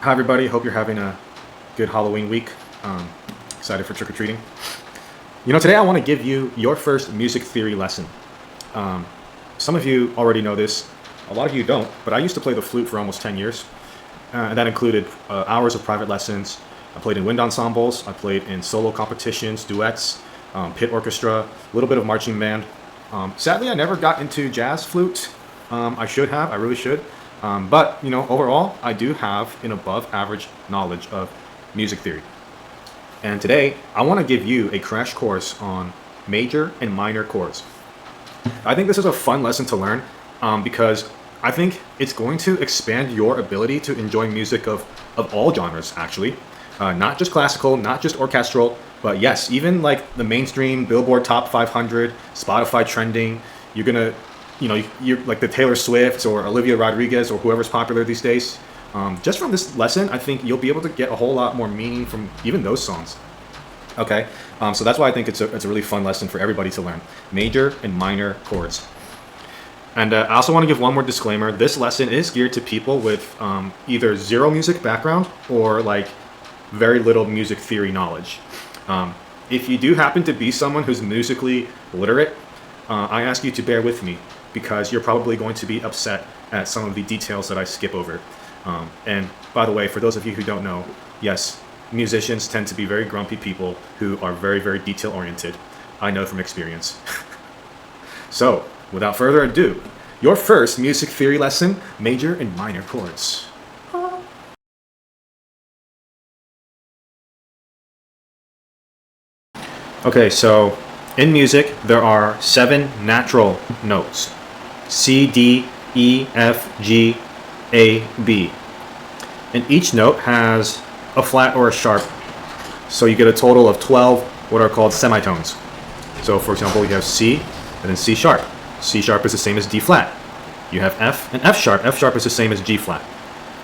Hi everybody, hope you're having a good Halloween week. Excited for trick-or-treating. Today I want to give you your first music theory lesson. Some of you already know this, a lot of you don't, but I used to play the flute for almost 10 years. And that included hours of private lessons. I played in wind ensembles, I played in solo competitions, duets, pit orchestra, a little bit of marching band. Sadly, I never got into jazz flute. I should have, I really should. But overall, I do have an above average knowledge of music theory. And today, I want to give you a crash course on major and minor chords. I think this is a fun lesson to learn because I think it's going to expand your ability to enjoy music of all genres, actually. Not just classical, not just orchestral, but yes, even like the mainstream Billboard Top 500, Spotify trending. You're gonna you're like the Taylor Swift or Olivia Rodriguez or whoever's popular these days. Just from this lesson, I think you'll be able to get a whole lot more meaning from even those songs. Okay, so that's why I think it's a really fun lesson for everybody to learn. Major and minor chords. And I also want to give one more disclaimer. This lesson is geared to people with either zero music background or like very little music theory knowledge. If you do happen to be someone who's musically literate, I ask you to bear with me because you're probably going to be upset at some of the details that I skip over. And by the way, for those of you who don't know, yes, musicians tend to be very grumpy people who are very, very detail oriented. I know from experience. So, without further ado, your first music theory lesson, major and minor chords. Okay, so in music, there are 7 natural notes. C, D, E, F, G, A, B. And each note has a flat or a sharp. So you get a total of 12 what are called semitones. So for example, you have C and then C sharp. C sharp is the same as D flat. You have F and F sharp. F sharp is the same as G flat.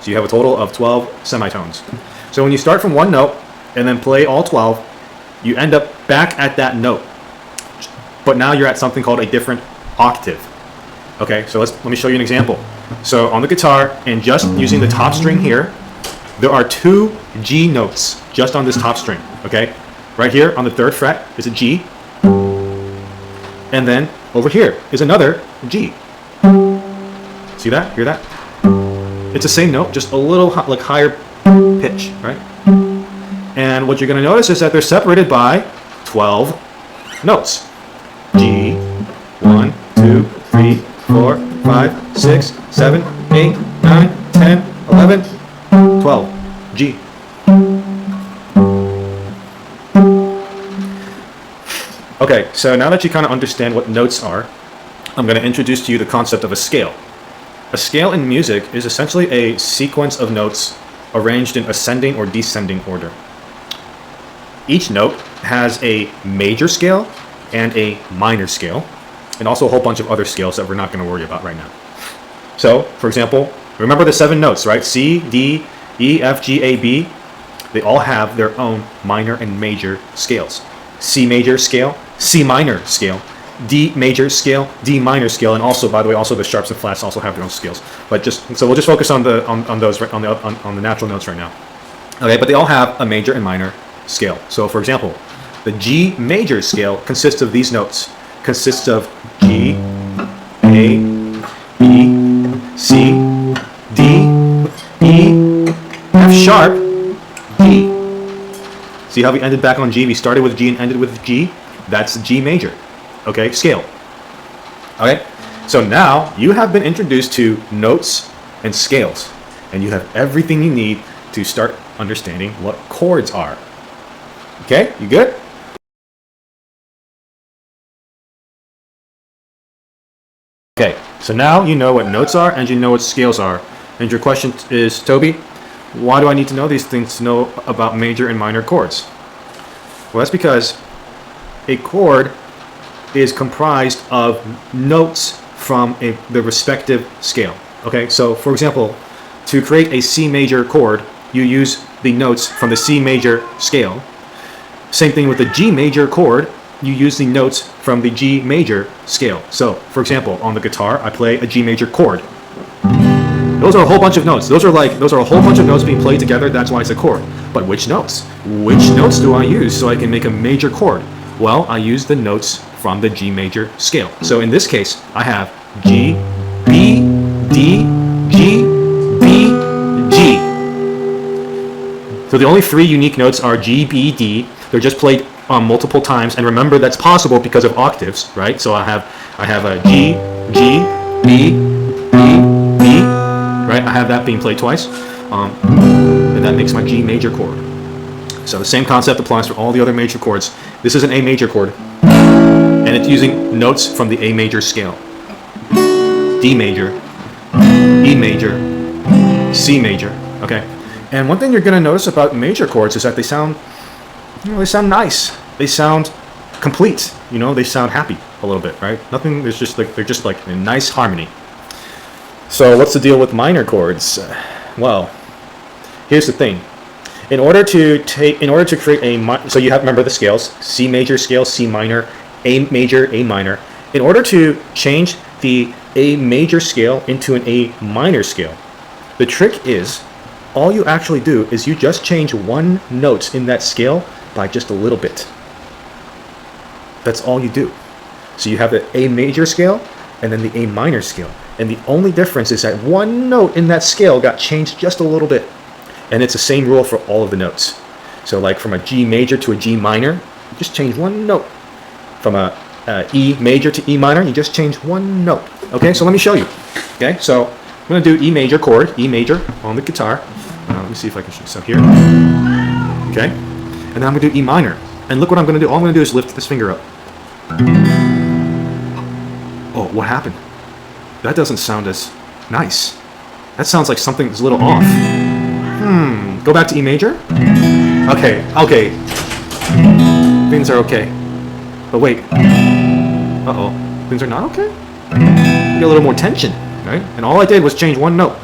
So you have a total of 12 semitones. So when you start from one note and then play all 12, you end up back at that note. But now you're at something called a different octave. Okay, so let me show you an example. So on the guitar, and just using the top string here, there are 2 G notes just on this top string. Okay, right here on the 3rd fret is a G, and then over here is another G. See that? Hear that? It's the same note, just a little like higher pitch, right? And what you're going to notice is that they're separated by 12 notes. G, 1, 2, 3, 4, 5, 6, 7, 8, 9, 10, 11, 12. G. Okay, so now that you kind of understand what notes are, I'm going to introduce to you the concept of a scale. A scale in music is essentially a sequence of notes arranged in ascending or descending order. Each note has a major scale and a minor scale, and also a whole bunch of other scales that we're not going to worry about right now. So, for example, remember the 7 notes, right? C, D, E, F, G, A, B. They all have their own minor and major scales. C major scale, C minor scale, D major scale, D minor scale, and also, by the way, also the sharps and flats also have their own scales. But so we'll just focus on those on the natural notes right now. Okay, but they all have a major and minor scale. So, for example, the G major scale consists of these notes. Consists of G, A, B, C, D, E, F sharp, D. See how we ended back on G? We started with G and ended with G. That's G major. Okay, scale. Okay, so now you have been introduced to notes and scales, and you have everything you need to start understanding what chords are. Okay, you good? Okay, so now you know what notes are and you know what scales are. And your question is, Toby, why do I need to know these things to know about major and minor chords? Well, that's because a chord is comprised of notes from the respective scale. Okay, so for example, to create a C major chord, you use the notes from the C major scale. Same thing with the G major chord, you use the notes from the G major scale. So, for example, on the guitar, I play a G major chord. Those are a whole bunch of notes. Those are a whole bunch of notes being played together. That's why it's a chord. But which notes? Which notes do I use so I can make a major chord? Well, I use the notes from the G major scale. So in this case, I have G, B, D, G, B, G. So the only three unique notes are G, B, D. They're just played multiple times, and remember that's possible because of octaves, right? So I have a G, G, B, B, B, right? I have that being played twice, and that makes my G major chord. So the same concept applies for all the other major chords. This is an A major chord, and it's using notes from the A major scale. D major, E major, C major, okay? And one thing you're going to notice about major chords is that they sound nice. They sound complete, they sound happy a little bit, right? Nothing, they're just like a nice harmony. So what's the deal with minor chords? Well, here's the thing. In order to create so you have, remember the scales, C major scale, C minor, A major, A minor. In order to change the A major scale into an A minor scale, the trick is, all you actually do is you just change one note in that scale by just a little bit. That's all you do. So you have the A major scale and then the A minor scale. And the only difference is that one note in that scale got changed just a little bit. And it's the same rule for all of the notes. So like from a G major to a G minor, you just change one note. From a E major to E minor, you just change one note. Okay, so let me show you. Okay, so I'm going to do E major chord, E major on the guitar. Let me see if I can show. So here. Okay, and then I'm going to do E minor. And look what I'm going to do. All I'm going to do is lift this finger up. Oh, what happened? That doesn't sound as nice. That sounds like something's a little off. Go back to E major. Okay. Things are okay. But wait. Uh-oh. Things are not okay? You get a little more tension, right? And all I did was change one note.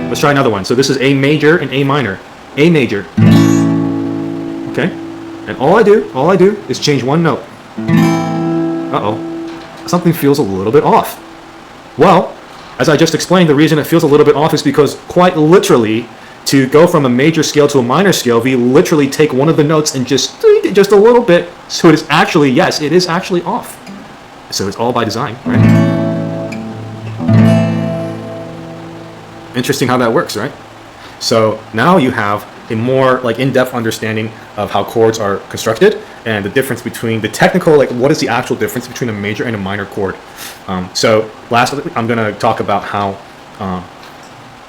Let's try another one. So this is A major and A minor. A major. Okay? And all I do is change one note. Uh-oh. Something feels a little bit off. Well, as I just explained, the reason it feels a little bit off is because quite literally, to go from a major scale to a minor scale, we literally take one of the notes and just tweak it just a little bit, so it is actually, yes, it is actually off. So it's all by design, right? Interesting how that works, right? So now you have a more in-depth understanding of how chords are constructed and the difference between the technical, what is the actual difference between a major and a minor chord. So lastly, I'm going to talk about how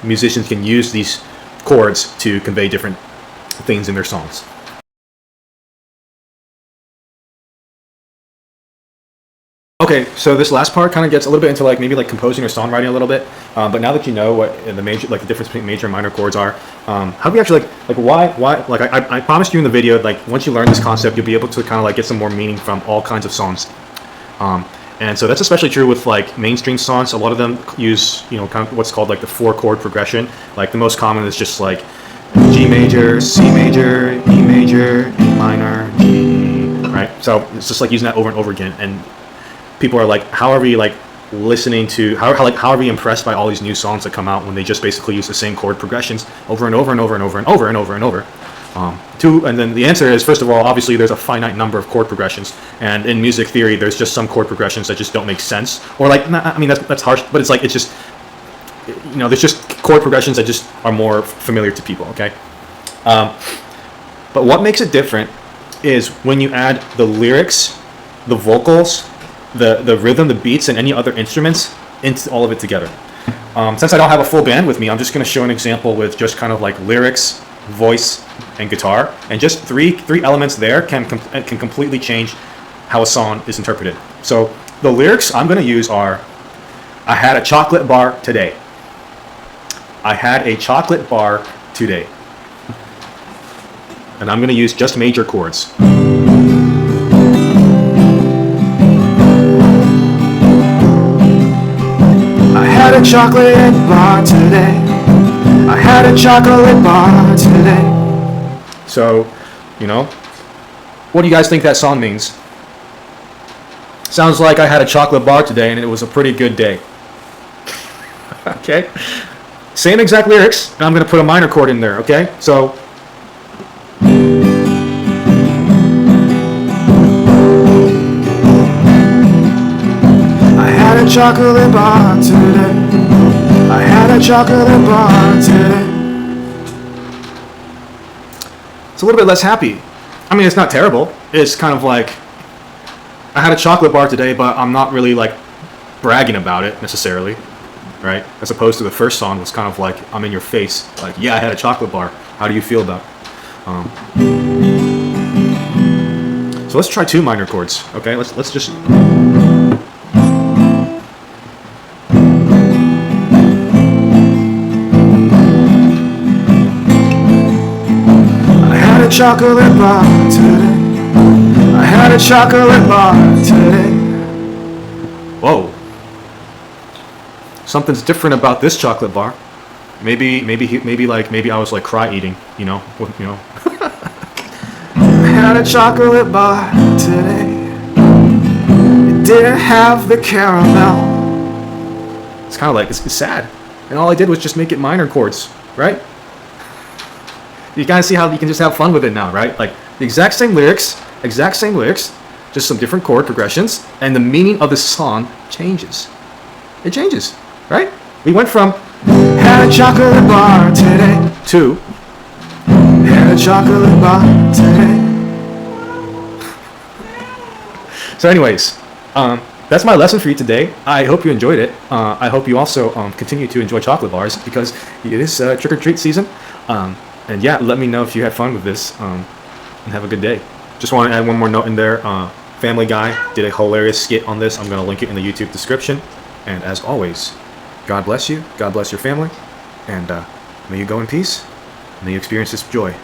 musicians can use these chords to convey different things in their songs. Okay, so this last part kind of gets a little bit into maybe composing or songwriting a little bit. But now that you know what the major, the difference between major and minor chords are, how do we actually why I promised you in the video, once you learn this concept, you'll be able to kind of get some more meaning from all kinds of songs. And so that's especially true with mainstream songs. A lot of them use kind of what's called the 4-chord progression. The most common is just G major, C major, E major, A minor, G, right? So it's just using that over and over again. And people are how are we listening to, how are we impressed by all these new songs that come out when they just basically use the same chord progressions over and over and over and over and over and over and over. And then the answer is, first of all, obviously there's a finite number of chord progressions, and in music theory there's just some chord progressions that just don't make sense, or I mean that's harsh, but it's just there's just chord progressions that just are more familiar to people, okay? But what makes it different is when you add the lyrics, the vocals, the rhythm, the beats, and any other instruments into all of it together. Since I don't have a full band with me, I'm just going to show an example with just kind of lyrics, voice, and guitar, and just three elements there can completely change how a song is interpreted. So the lyrics I'm going to use are, I had a chocolate bar today. I had a chocolate bar today. And I'm going to use just major chords. I had a chocolate bar today. I had a chocolate bar today. So, what do you guys think that song means? Sounds like I had a chocolate bar today and it was a pretty good day. Okay? Same exact lyrics, and I'm going to put a minor chord in there, okay? So, I had a chocolate bar today. I had a chocolate bar today. It's a little bit less happy. I mean, it's not terrible. It's kind of like, I had a chocolate bar today, but I'm not really like bragging about it necessarily, right? As opposed to the first song was kind of like, I'm in your face. Like, yeah, I had a chocolate bar. How do you feel about it? So let's try 2 minor chords, okay? Let's just... I had a chocolate bar today. I had a chocolate bar today. Whoa. Something's different about this chocolate bar. Maybe I was like cry eating, you know. I had a chocolate bar today. It didn't have the caramel. It's kind of like it's sad, and all I did was just make it minor chords, right? You guys see how you can just have fun with it now, right? Like the exact same lyrics, just some different chord progressions, and the meaning of the song changes. It changes, right? We went from had a chocolate bar today to had a chocolate bar today. So anyways, that's my lesson for you today. I hope you enjoyed it. I hope you also continue to enjoy chocolate bars because it is trick-or-treat season. And yeah, let me know if you had fun with this, and have a good day. Just want to add one more note in there. Family Guy did a hilarious skit on this. I'm going to link it in the YouTube description. And as always, God bless you. God bless your family. And may you go in peace. May you experience this joy.